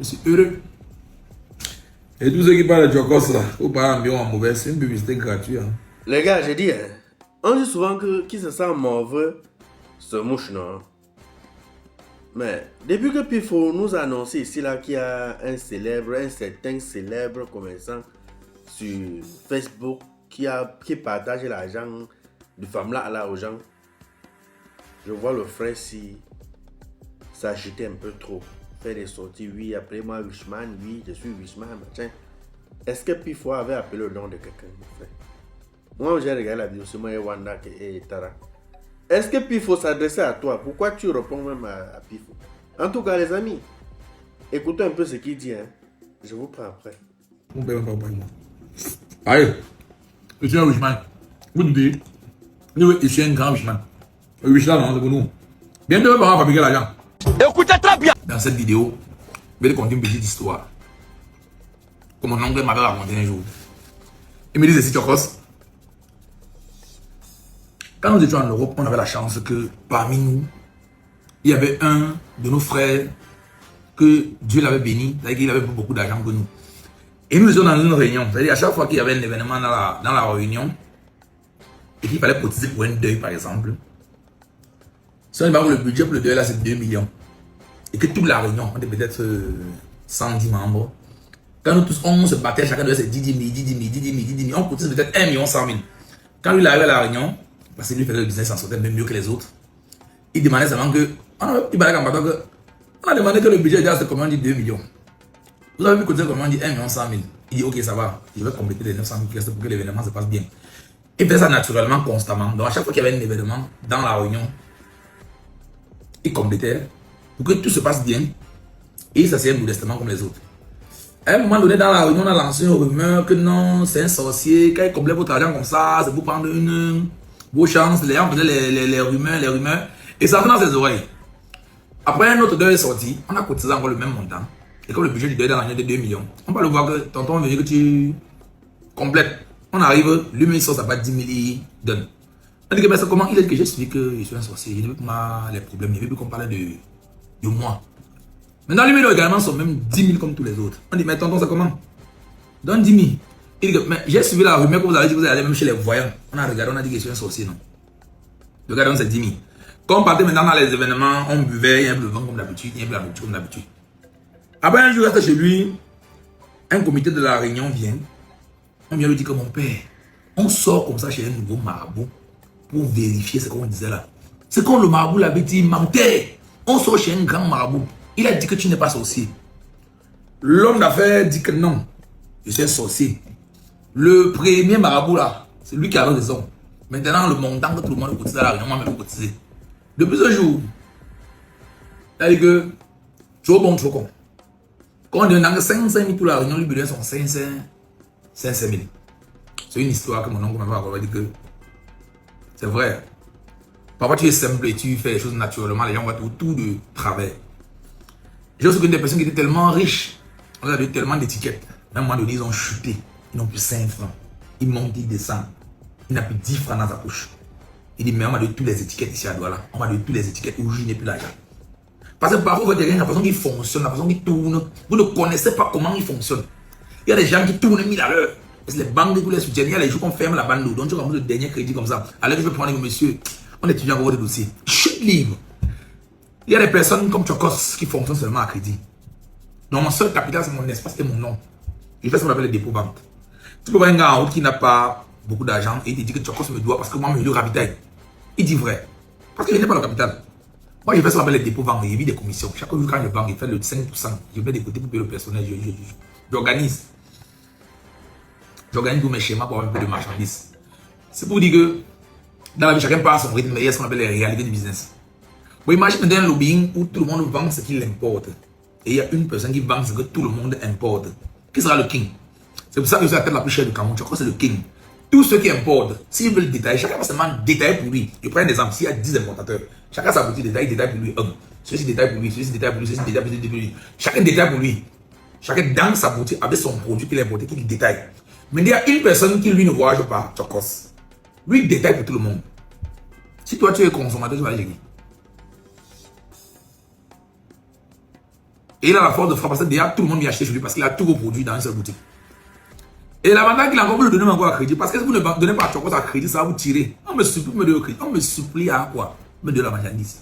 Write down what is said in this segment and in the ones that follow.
Je suis heureux. Et tous ceux qui parlent de Jokos là, ou parlent bien en mauvais, c'est une publicité gratuite. Hein. Les gars, j'ai dit, on dit souvent que qui se sent mauvais se mouche, non? Mais depuis que Pifo nous a annoncé ici là qu'il y a un certain célèbre commerçant sur Facebook qui partage l'argent de femme là aux gens, je vois le frère si s'agiter un peu trop. Faire des sorties, oui, après moi, Wishman, oui, je suis Wishman, tiens. Est-ce que Pifo avait appelé le nom de quelqu'un, mon frère? Moi, j'ai regardé la vidéo sur moi et Wanda et Tara. Est-ce que Pifo s'adressait à toi? Pourquoi tu réponds même à Pifo? En tout cas, les amis, écoutez un peu ce qu'il dit. Hein. Je vous prends après. On paye pas moi. Allez, je suis un Wishman. Vous me dites, je suis un grand Wishman. Le Wishman, non, c'est pour nous. Bientôt, on va fabriquer l'argent. Écoutez très bien. Dans cette vidéo, je vais te conter une petite histoire que mon oncle m'avait raconté un jour. Il me dit ceci, Chokos. Quand nous étions en Europe, on avait la chance que parmi nous, il y avait un de nos frères que Dieu l'avait béni, c'est-à-dire qu'il avait beaucoup d'argent que nous. Et nous étions dans une réunion, c'est-à-dire à chaque fois qu'il y avait un événement dans la réunion, et qu'il fallait cotiser pour un deuil par exemple, si on le budget pour le deuil là c'est 2 millions, et que toute la réunion, on était peut-être 110 membres, quand nous tous on se battait, chacun devait se 10 000, on cotise peut-être 1 million 100 000. Quand lui il arrivait à la réunion, parce que lui faisait le business, s'en sortait même mieux que les autres, il demandait seulement que, on a demandé que le budget déjà c'est comment on dit 2 millions. Vous avez vu cotiser comment on dit 1 million 100 000. Il dit ok ça va, je vais compléter les 900 000 qui restent pour que l'événement se passe bien. Il faisait ça naturellement, constamment. Donc à chaque fois qu'il y avait un événement dans la réunion, il complétait pour que tout se passe bien et il s'asseyait modestement comme les autres. À un moment donné dans la réunion, on a lancé une rumeur que non, c'est un sorcier, quand il complète votre argent comme ça, c'est pour prendre vos chances, les gens faisaient les rumeurs, et ça rentre dans ses oreilles. Après un autre deuil est sorti, on a cotisé encore le même montant, et comme le budget du deuil dans l'année de 2 millions, on va le voir que tonton veut dire que tu complètes. On arrive, lui-même il sort sa batte 10 000, il donne. On dit que mais c'est comment? Il a dit que j'ai suivi que je suis un sorcier, il veut que moi les problèmes, il veut qu'on parle de moi. Maintenant, lui, il également sont même 10 000 comme tous les autres. On dit, mais tonton, c'est comment? Donne 10 000. Il dit que, mais j'ai suivi la rumeur que vous avez dit que vous allez même chez les voyants. On a regardé, on a dit que je suis un sorcier, non? Regardez, c'est 10 000. Quand on partait maintenant dans les événements, on buvait, il y a un peu de vent comme d'habitude, il y a un peu de nourriture comme d'habitude. Après, un jour, reste chez lui, un comité de la réunion vient. On vient lui dire que mon père, on sort comme ça chez un nouveau marabout pour vérifier ce qu'on disait là. C'est quand le marabout l'avait dit, il mentait. On sort chez un grand marabout. Il a dit que tu n'es pas sorcier. L'homme d'affaires dit que non, je suis un sorcier. Le premier marabout là, c'est lui qui a raison. Maintenant, le montant que tout le monde cotise à la réunion, moi-même cotiser. Depuis ce jour, il a dit que trop bon, trop con. Quand on donne 5 000 pour la réunion, les budgets sont 5 000. C'est une histoire que mon oncle m'avait dit que c'est vrai. Parfois tu es simple et tu fais les choses naturellement, les gens voient tout de travers. J'ai aussi connu des personnes qui étaient tellement riches, on a eu tellement d'étiquettes. À un moment donné, ils ont chuté, ils n'ont plus 5 francs. Ils montent, ils descendent. Il n'a plus 10 francs dans sa poche. Il dit, mais on m'a donné toutes les étiquettes ici à Douala. On m'a donné toutes les étiquettes où je n'ai plus l'argent. Parce que parfois, vous voyez la façon qui fonctionne, la façon qui tourne. Vous ne connaissez pas comment il fonctionne. Il y a des gens qui tournent 1000 à l'heure. Les banques vous les soutiennent. Il y a les jours qu'on ferme la bande. Donc, tu commences le dernier crédit comme ça. Alors, je vais prendre monsieur. On étudie encore votre dossier. Chute libre. Il y a des personnes comme Chokos qui fonctionnent seulement à crédit. Donc, mon seul capital, c'est mon espace et mon nom. Je fais ce qu'on appelle les dépôts banques. Tu peux voir un gars en route qui n'a pas beaucoup d'argent et il te dit que Chokos me doit parce que moi, je lui ravitaille. Il dit vrai. Parce que je n'ai pas le capital. Moi, je fais ce qu'on appelle les dépôts banques. Il y a des commissions. Chaque jour, quand je banque, il fait le 5%. Je mets des côtés pour payer le personnel. J'organise. J'organise tous mes schémas pour avoir un peu de marchandises. C'est pour dire que dans la vie, chacun part à son rythme, mais il y a ce qu'on appelle les réalités du business. Bon, imagine un lobbying où tout le monde vend ce qu'il importe. Et il y a une personne qui vend ce que tout le monde importe. Qui sera le king? C'est pour ça que c'est la tête la plus chère du Cameroun. Je crois que c'est le king. Tous ceux qui importent, s'ils veulent détailler, chacun va seulement détailler pour lui. Je prends un exemple. S'il y a 10 importateurs, chacun sa boutique détaille pour lui un. Celui-ci détaille pour lui, celui-ci détaille pour lui, celui-ci détaille pour lui. Chacun détaille pour lui. Chacun dans sa boutique avec son produit qu'il a importé, qu'il détaille. Mais il y a une personne qui lui ne voyage pas, Chokos. Lui il détaille pour tout le monde. Si toi tu es consommateur, tu vas gérer. Et il a la force de frappe parce que déjà tout le monde vient acheter chez lui parce qu'il a tous vos produits dans une seule boutique. Et l'avantage qu'il a encore, vous le donnez encore à crédit. Parce que si vous ne donnez pas à Chocos à crédit, ça va vous tirer. On me supplie, me donner au crédit. On me supplie à quoi? Me donner la marchandise.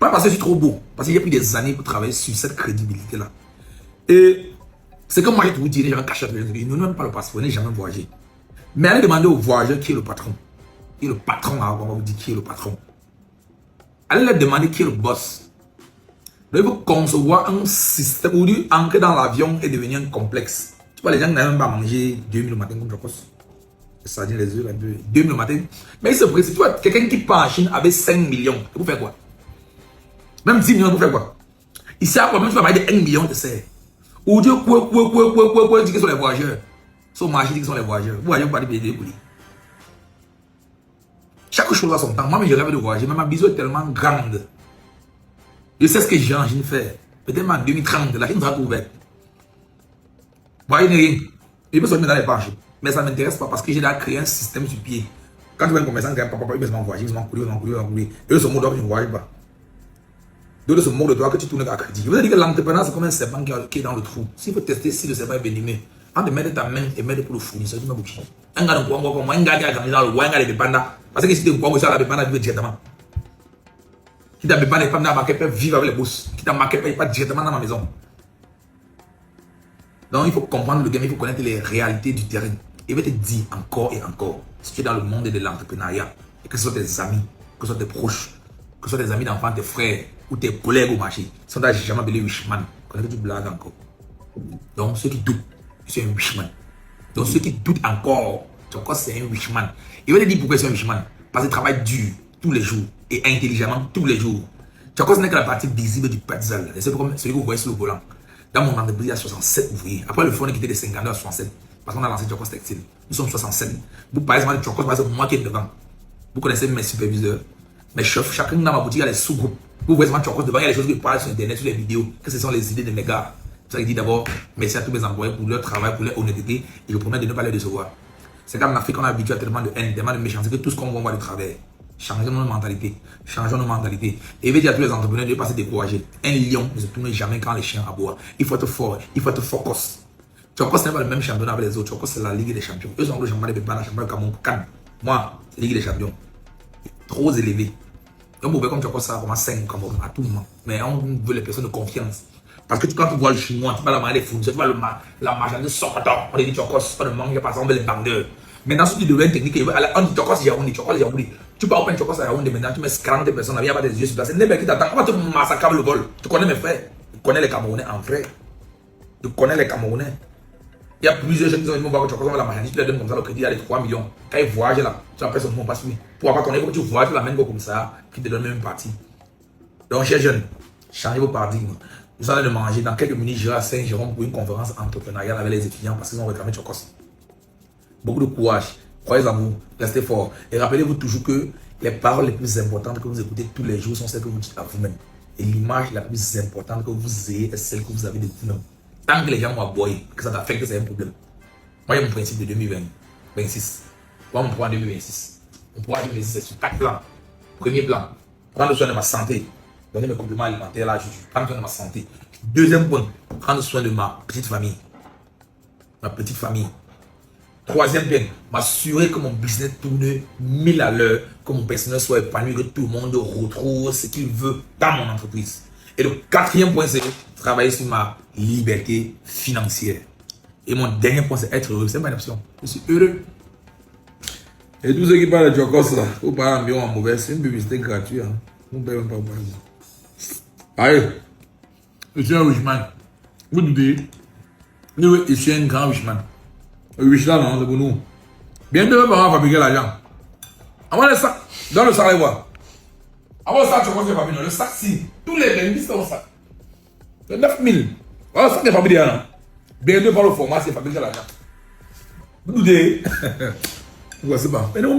Pas parce que je suis trop beau. Parce que j'ai pris des années pour travailler sur cette crédibilité-là. Et c'est comme moi, j'ai toujours dit, j'avais un cachet. Ils n'ont même pas le passeport, ils n'ont jamais voyagé. Mais allez demander au voyageur qui est le patron. Qui est le patron, on va vous dire qui est le patron. Allez leur demander qui est le boss. Donc, il faut concevoir un système où entrer dans l'avion et devenir un complexe. Tu vois, les gens n'arrivent même pas à manger 2000 le matin comme Chocos. Ça dit les œufs un peu. 2000 le matin. Mais c'est vrai, tu vois, quelqu'un qui part en Chine avec 5 millions, vous faites quoi? Même 10 millions, vous faites quoi? Ici, à quoi même tu vas manger 1 million de serre. Ou Dieu, quoi, dit que sont les voyageurs. Sur le marché, dit que sont les voyageurs. Vous voyez pas de BD pour lui. Chaque chose a son temps. Moi, je rêve de voyager, mais ma vision est tellement grande. Je sais ce que j'ai envie de faire. Peut-être en 2030, la Chine sera ouverte. Voyez rien. Je peux sortir dans les poches. Mais ça ne m'intéresse pas parce que j'ai déjà créé un système sur pied. Quand tu vois un commerçant qui a papa, il va voyager, il va couler. Et ce mot d'ordre, je ne voyage pas. D'autres se moquent de toi que tu tournes à crédit. Je vous ai dit que l'entrepreneur, c'est comme un serpent qui est dans le trou. S'il faut tester si le serpent est venimeux, entre mettre ta main et mettre pour le fournisseur, tu m'as bouché. Un gars de quoi, moi, un gars qui a grandi dans le bois, un gars de bépanda. Parce que si tu es quoi, ça, la bépanda, tu veux directement. Qui t'a bépanda, pas marqué, peut vivre avec les boss. Qui t'a marqué, pas directement dans ma maison. Donc, il faut comprendre le game, il faut connaître les réalités du terrain. Et je vais te dire encore et encore, si tu es dans le monde de l'entrepreneuriat, et que ce soit tes amis, que ce soit tes proches, que ce soit tes amis d'enfants, tes frères, ou tes collègues au marché, ils sont jamais appelés Wishman. Quand tu blagues encore. Donc, ceux qui doutent, c'est un Wishman. Donc, ceux qui doutent encore, c'est un Wishman. Et je vais te dire pourquoi c'est un Wishman. Parce qu'il travaille dur, tous les jours, et intelligemment, tous les jours. Ce n'est que la partie visible du puzzle. C'est comme celui que vous voyez sur le volant. Dans mon entreprise, il y a 67 ouvriers. Après, le fond est quitté de 52 à 67. Parce qu'on a lancé Chocos Textile. Nous sommes 67. Vous parlez de Chocos, c'est moi qui est devant. Vous connaissez mes superviseurs, mes chefs. Chacun dans ma boutique a des sous-groupes. Vous voyez seulement Chocos devant, il y a des choses qui parlent sur Internet, sur les vidéos, que ce sont les idées de mes gars. Ça dit d'abord, merci à tous mes employés pour leur travail, pour leur honnêteté, et je promets de ne pas les décevoir. C'est qu'en Afrique, on a habitué à tellement de haine, tellement de méchanceté que tout ce qu'on voit de travers. Changeons nos mentalités. Changeons nos mentalités. Et je vais dire à tous les entrepreneurs de ne pas se décourager. Un lion ne se tourne jamais quand les chiens aboient. Il faut être fort. Il faut être focus. Chocos n'est pas le même championnat avec les autres. Chocos, c'est la Ligue des Champions. Eux sont le championnat de Bébana, le championnat de Cameroun. Moi, c'est la Ligue des Champions. Trop élevé. Donc, vous voyez comme Chocos, ça commence 5 Cameroun à tout moment. Mais on veut les personnes de confiance. Parce que quand tu vois le chinois, tu vas la manger des fournisseurs, tu vois la marchandise sortant. On dit Chocos, on ne mange pas, on veut les bandeurs. Maintenant, si tu deviens technique, on dit Chocos Yaoundé, Chocos Yaoundé. Tu peux open Chocos à Yaoundé maintenant, tu mets 40 personnes, il n'y a pas des yeux sur place. C'est les mecs qui t'attendent. Comment tu massacres le vol? Tu connais mes frères? Tu connais les Camerounais en vrai? Tu connais les Camerounais? Il y a plusieurs gens qui vont voir que Chocos va la marchandise, tu leur donnes comme ça le crédit, il y a les 3 millions. Quand ils voyagent là, tu as personne qui ne passe lui. Pour avoir ton époque, tu voyages, tu l'amènes comme ça, qui te donne même une partie. Donc, chers jeunes, changez vos paradigmes. Vous allez le manger. Dans quelques minutes, j'irai à Saint-Jérôme pour une conférence entrepreneuriale avec les étudiants parce qu'ils ont réclamé Chocos. Beaucoup de courage. Croyez en vous. Restez fort. Et rappelez-vous toujours que les paroles les plus importantes que vous écoutez tous les jours sont celles que vous dites à vous-même. Et l'image la plus importante que vous ayez est celle que vous avez de vous-même. Tant que les gens vont aboyer, que ça t'affecte, c'est un problème. Moi, il y a mon principe de 2026. Moi, mon programme 2026. Mon programme 2026, c'est sur 4 plans. Premier plan, prendre soin de ma santé. Donner mes compléments alimentaires là, je prends soin de ma santé. Deuxième point, prendre soin de ma petite famille. Ma petite famille. Troisième point, m'assurer que mon business tourne 1000 à l'heure, que mon personnel soit épanoui, que tout le monde retrouve ce qu'il veut dans mon entreprise. Et le quatrième point, c'est travailler sur ma liberté financière. Et mon dernier point, c'est être heureux. C'est pas une option. Je suis heureux. Et tous ceux qui parlent de Chocos là, ou parlent en bien ou en mauvais, c'est une publicité gratuite. Hein. On ne paye même pas. Allez, je suis un Wishman. Vous nous dites, je suis un grand Wishman. Le Wishman, non, c'est pour nous. Bientôt, on va fabriquer l'argent. Avant le sac, dans le sac, allez voir. Avant le sac, Chocos est fabriqué. Le sac, si. Tous les bénéfices sont au sac. C'est 9000. Voilà, le sac est fabriqué. Bientôt, par le format, c'est fabriqué l'argent. Vous nous dites, c'est pas. Mais nous,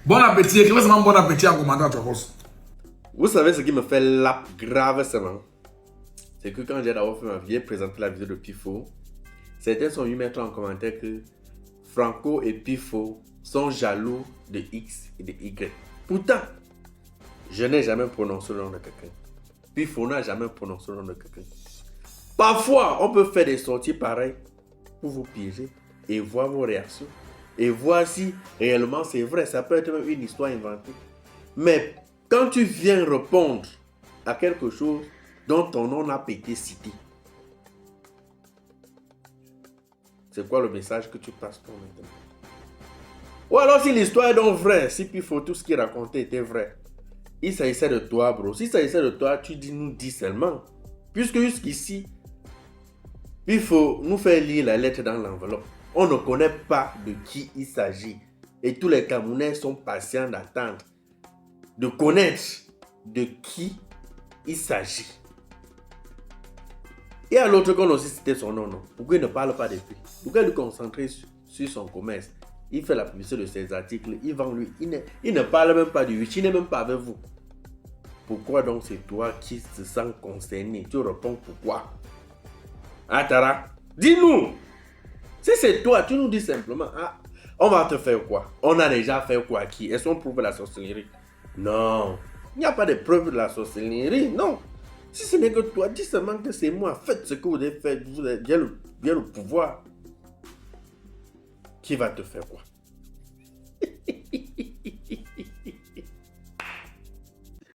bon appétit. Écrivez-moi bon appétit en commentant à Chocos. Vous savez ce qui me fait la gravement? C'est que quand j'ai d'abord fait ma vidéo, présenter la vidéo de Pifo, certains sont venus mettre en commentaire que Franco et Pifo sont jaloux de X et de Y. Pourtant, je n'ai jamais prononcé le nom de quelqu'un. Pifo n'a jamais prononcé le nom de quelqu'un. Parfois, on peut faire des sorties pareilles pour vous piéger et voir vos réactions. Et voir si réellement c'est vrai. Ça peut être même une histoire inventée. Mais quand tu viens répondre à quelque chose dont ton nom n'a pas été cité, c'est quoi le message que tu passes pour maintenant? Ou alors si l'histoire est donc vraie, si puis faut tout ce qu'il racontait était vrai, il s'agissait de toi, bro. Si ça s'agissait de toi, tu nous dis seulement. Puisque jusqu'ici, il faut nous faire lire la lettre dans l'enveloppe. On ne connaît pas de qui il s'agit. Et tous les Camerounais sont patients d'attendre, de connaître de qui il s'agit. Et à l'autre qu'on aussi cité son nom, non. Pourquoi il ne parle pas de lui? Pourquoi il lui concentrer sur son commerce? Il fait la publicité de ses articles, il vend lui. Il ne parle même pas de lui, il n'est même pas avec vous. Pourquoi donc c'est toi qui te sens concerné? Tu réponds pourquoi? Atara, dis-nous. Si c'est toi, tu nous dis simplement, ah, on va te faire quoi? On a déjà fait quoi qui? Est-ce qu'on prouve la sorcellerie? Non, il n'y a pas de preuve de la sorcellerie, non. Si ce n'est que toi, dis seulement que c'est moi. Faites ce que vous devez faire, vous avez bien le pouvoir. Qui va te faire quoi?